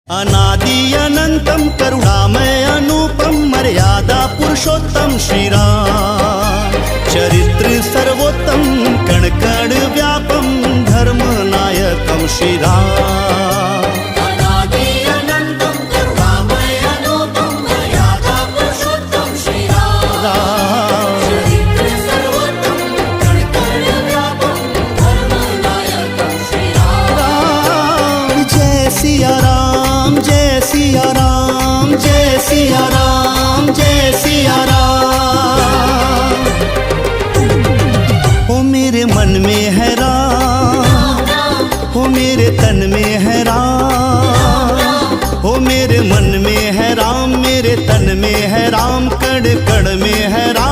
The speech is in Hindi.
अनादि अनंतम करुणामय अनुपम मर्यादा पुरुषोत्तम श्री राम। चरित्र सर्वोत्तम कण कण व्यापम धर्म नायकम श्री राम। अनादि अनंतम करुणामय अनुपम मर्यादा पुरुषोत्तम श्री राम। चरित्र सर्वोत्तम कण कण व्यापम धर्म नायकम श्री राम। जय सिया राम, जय सिया राम, जय सिया राम, जय सिया राम। ओ मेरे मन में है राम, ओ मेरे तन में है राम। ओ मेरे मन में है राम, मेरे तन में है राम, कण कण में है राम।